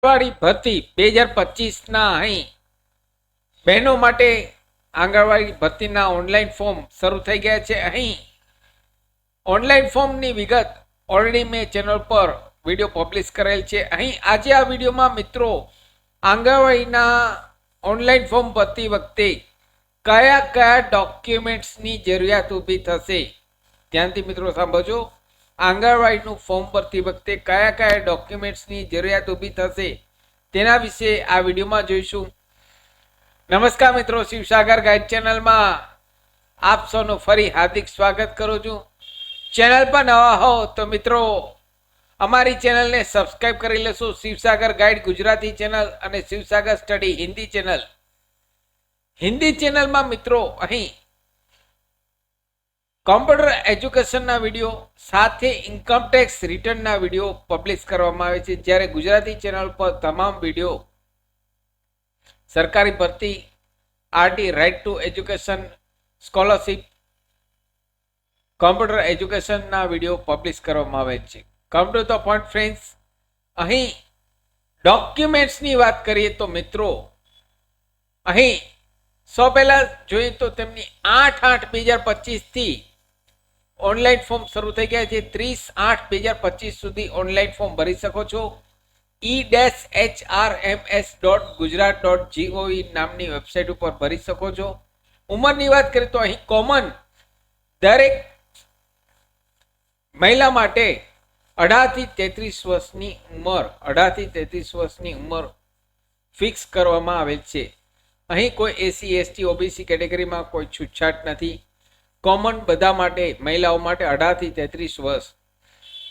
આંગણવાડી ભરતી 2025ના અહીં બહેનો માટે આંગણવાડી ભરતીના ઓનલાઈન ફોર્મ શરૂ થઈ ગયા છે. અહીં ઓનલાઈન ફોર્મની વિગત ઓલરેડી મેં ચેનલ પર વિડીયો પબ્લિશ કરેલ છે. અહીં આજે આ વિડીયોમાં મિત્રો આંગણવાડીના ઓનલાઈન ફોર્મ ભરતી વખતે કયા કયા ડોક્યુમેન્ટ્સની જરૂરિયાત ઊભી થશે, ધ્યાનથી મિત્રો સાંભળજો. આંગણવાડીનું ફોર્મ ભરતી વખતે કયા કયા ડોક્યુમેન્ટ્સની જરૂરિયાત ઊભી થશે તેના વિશે આ વિડીયોમાં જોઈશું. નમસ્કાર મિત્રો, શિવસાગર ગાઈડ ચેનલમાં આપ સૌનું ફરી હાર્દિક સ્વાગત કરું છું. ચેનલ પર નવા હો તો મિત્રો અમારી ચેનલને સબસ્ક્રાઇબ કરી લેશો. શિવસાગર ગાઈડ ગુજરાતી ચેનલ અને શિવસાગર સ્ટડી હિન્દી ચેનલ. હિન્દી ચેનલમાં મિત્રો અહીં કોમ્પ્યુટર એજ્યુકેશનના વિડીયો સાથે ઇન્કમટેક્સ રિટર્નના વિડીયો પબ્લિશ કરવામાં આવે છે, જ્યારે ગુજરાતી ચેનલ પર તમામ વિડીયો સરકારી ભરતી, RT, right to education, scholarship, computer એજ્યુકેશનના વિડીયો પબ્લિશ કરવામાં આવે છે. Come to the point friends, અહીં ડોક્યુમેન્ટ્સની વાત કરીએ તો મિત્રો અહીં સૌ પહેલા જોઈએ તો તેમની 8/8/2025 ઓનલાઈન ફોર્મ શરૂ થઈ ગયા છે. 30/8/2025 સુધી ઓનલાઈન ફોર્મ ભરી શકો છો. e-hrms.gujarat.gov નામની વેબસાઇટ ઉપર ભરી શકો છો. ઉંમરની વાત કરીએ તો અહીં કોમન દરેક મહિલા માટે 18 થી 33 વર્ષની ઉંમર 18 થી 33 વર્ષની ઉંમર ફિક્સ કરવામાં આવેલ છે. અહીં કોઈ એસસી, એસટી, ઓબીસી કેટેગરીમાં કોઈ છૂટછાટ નથી. કોમન બધા માટે, મહિલાઓ માટે 18 થી 33 વર્ષ.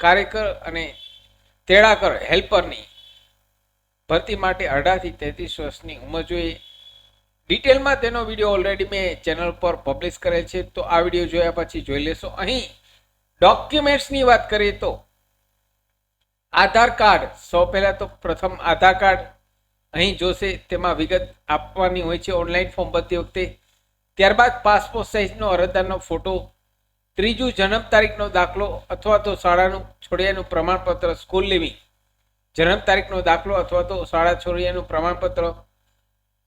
કાર્યકર અને તેડાકર હેલ્પરની ભરતી માટે 18 થી 33 વર્ષની ઉંમર જોઈએ. ડિટેલમાં તેનો વિડીયો ઓલરેડી મેં ચેનલ પર પબ્લિશ કરેલ છે, તો આ વિડીયો જોયા પછી જોઈ લેશો. અહીં ડોક્યુમેન્ટ્સની વાત કરીએ તો આધાર કાર્ડ, સૌ પહેલા તો પ્રથમ આધાર કાર્ડ અહીં જોશે, તેમાં વિગત આપવાની હોય છે ઓનલાઈન ફોર્મ ભરતી વખતે. ત્યારબાદ પાસપોર્ટ સાઇઝનો અરજદારનો ફોટો, ત્રીજું જન્મ તારીખનો દાખલો અથવા તો શાળાનું છોડ્યાનું પ્રમાણપત્ર, સ્કૂલ લિવિંગ જન્મ તારીખનો દાખલો અથવા તો શાળા છોડ્યાનું પ્રમાણપત્ર.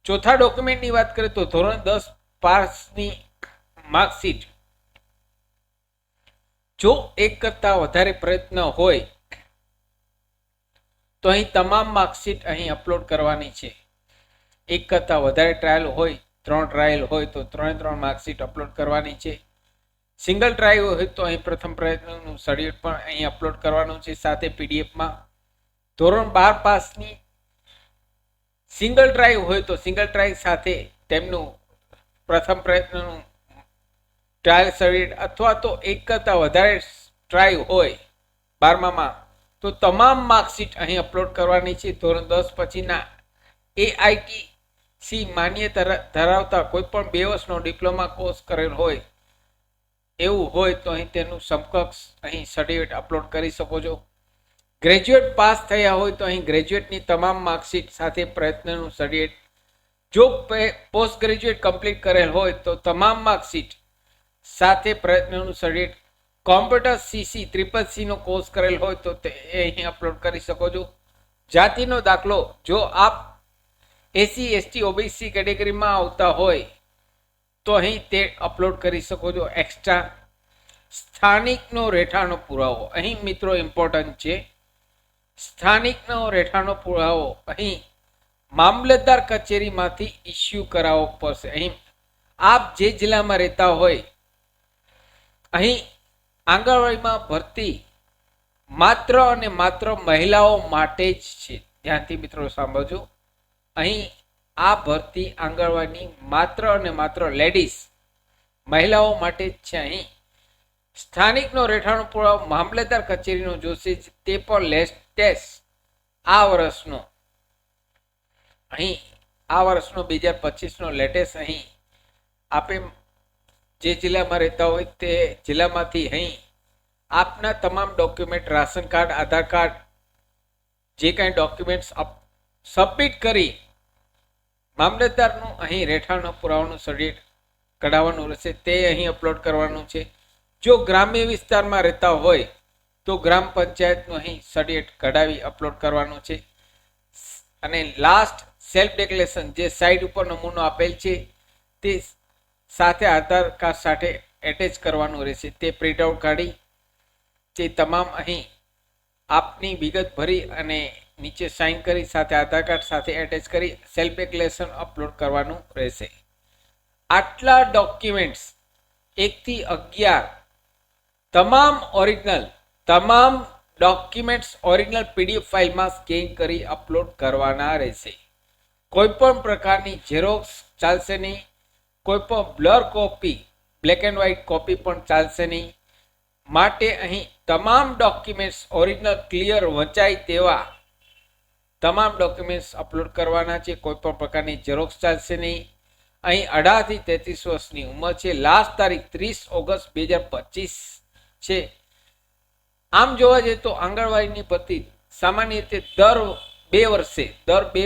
ચોથા ડોક્યુમેન્ટની વાત કરીએ તો ધોરણ 10 પાસની માર્કશીટ. જો એક કરતાં વધારે પ્રયત્ન હોય તો અહીં તમામ માર્કશીટ અહીં અપલોડ કરવાની છે. એક કરતાં વધારે ટ્રાયલ હોય, 3 ટ્રાયલ હોય તો 3 માર્કશીટ અપલોડ કરવાની છે. સિંગલ ટ્રાયલ હોય તો અહીં પ્રથમ પ્રયત્નનું સર્ટિફિકેટ પણ અહીં અપલોડ કરવાનું છે, સાથે પીડીએફમાં. ધોરણ 12 પાસની સિંગલ ટ્રાયલ હોય તો સિંગલ ટ્રાયલ સાથે તેમનું પ્રથમ પ્રયત્નનું ટ્રાયલ સર્ટિફિકેટ, અથવા તો એક કરતાં વધારે ટ્રાયલ હોય 12માં તો તમામ માર્કશીટ અહીં અપલોડ કરવાની છે. ધોરણ 10 પછીના AITC માન્યતા ધરાવતા કોઈ પણ 2 વર્ષનો ડિપ્લોમા કોર્સ કરેલ હોય એવું હોય તો અહીં તેનું સમકક્ષ અહીં સર્ટિફિકેટ અપલોડ કરી શકો છો. ગ્રેજ્યુએટ પાસ થયા હોય તો અહીં ગ્રેજ્યુએટની તમામ માર્કશીટ સાથે પ્રયત્નનું સર્ટિફિકેટ. જો પોસ્ટ ગ્રેજ્યુએટ કમ્પ્લીટ કરેલ હોય તો તમામ માર્કશીટ સાથે પ્રયત્નનું સર્ટિફિકેટ. કોમ્પ્યુટર CC નો કોર્સ કરેલ હોય તો તે અહીં અપલોડ કરી શકો છો. જાતિનો દાખલો, જો આપ એસસી, એસટી, ઓબીસી કેટેગરીમાં આવતા હોય તો અહીં તે અપલોડ કરી શકો છો. એક્સ્ટ્રા સ્થાનિકનો રહેઠાણનો પુરાવો, અહીં મિત્રો ઇમ્પોર્ટન્ટ છે. સ્થાનિકનો રહેઠાણનો પુરાવો અહીં મામલતદાર કચેરીમાંથી ઇસ્યુ કરાવવો પડશે. અહીં આપ જે જિલ્લામાં રહેતા હોય, અહીં આંગણવાડીમાં ભરતી માત્ર અને માત્ર મહિલાઓ માટે જ છે. ધ્યાનથી મિત્રો સાંભળજો. અહીં આ ભરતી આંગણવાડીની માત્ર અને માત્ર લેડીઝ મહિલાઓ માટે જ છે. અહીં સ્થાનિકનો રહેઠાણનો પુરાવો મામલતદાર કચેરીનો જોશે, તે પણ લેટેસ્ટ આ વર્ષનો. અહીં આ વર્ષનો 2025નો લેટેસ્ટ અહીં આપે જે જિલ્લામાં રહેતા હોય તે જિલ્લામાંથી અહીં આપના તમામ ડોક્યુમેન્ટ, રાશન કાર્ડ, આધાર કાર્ડ, જે કાંઈ ડોક્યુમેન્ટ્સ સબમિટ કરી મામલતદારનું અહીં રહેઠાણનો પુરાવાનો સર્ટિફિકેટ કઢાવવાનું રહેશે, તે અહીં અપલોડ કરવાનું છે. જો ગ્રામ્ય વિસ્તારમાં રહેતા હોય તો ગ્રામ પંચાયતનું અહીં સર્ટિફિકેટ કઢાવી અપલોડ કરવાનું છે. અને લાસ્ટ સેલ્ફ ડિક્લેરેશન જે સાઇડ ઉપર નમૂનો આપેલ છે તે સાથે આધાર કાર્ડ સાથે એટેચ કરવાનું રહેશે. તે પ્રિન્ટ આઉટ કાઢી તે તમામ અહીં આપની વિગત ભરી અને નીચે સાઇન કરી સાથે આધાર કાર્ડ સાથે એટેચ કરી સેલ્ફ ડિક્લેરેશન અપલોડ કરવાનું રહેશે. આટલા ડોક્યુમેન્ટ્સ 1 થી 11 તમામ ડોક્યુમેન્ટ્સ ઓરિજિનલ પીડીએફ ફાઇલમાં સ્કેન કરી અપલોડ કરવાના રહેશે. કોઈ પણ પ્રકારની ઝેરોક્સ ચાલશે નહીં, કોઈ પણ blur copy black and white copy પણ ચાલશે નહીં. માટે અહીં તમામ ડોક્યુમેન્ટ્સ ઓરિજિનલ ક્લિયર વંચાય તેવા તમામ ડોક્યુમેન્ટ્સ અપલોડ કરવાના છે. કોઈ પણ પ્રકારની ઝેરોક્સ ચાલશે નહીં. અહીં 18 થી 33 વર્ષની ઉંમર છે. લાસ્ટ તારીખ 30 ઓગસ્ટ 2025 છે. આમ જોવા જઈએ તો આંગણવાડીની ભરતી સામાન્ય રીતે દર 2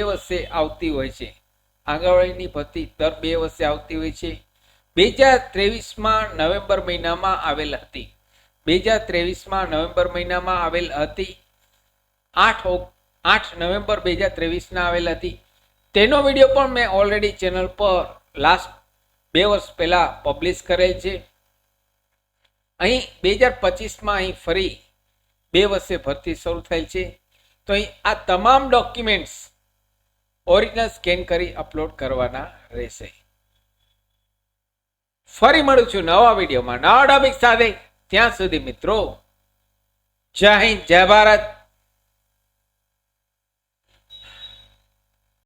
વર્ષે આવતી હોય છે. આંગણવાડીની ભરતી દર 2 વર્ષે આવતી હોય છે. 2023માં નવેમ્બર મહિનામાં આવેલ હતી. 2023માં નવેમ્બર મહિનામાં આવેલ હતી. 8 નવેમ્બર 2023ના આવેલ હતી. તેનો વિડીયો પણ મેં ઓલરેડી ચેનલ પર લાસ્ટ 2 વર્ષ પહેલા પબ્લિશ કરેલ છે. અહીં 2025માં અહીં ફરી 2 વર્ષે ભરતી શરૂ થયેલ છે. તો અહીં આ તમામ ડોક્યુમેન્ટ્સ ઓરિજિનલ સ્કેન કરી અપલોડ કરવાના રહેશે. ફરી મળું છું નવા વિડીયોમાં નવા ટોપિક સાથે. ત્યાં સુધી મિત્રો જય હિન્દ, જય ભારત.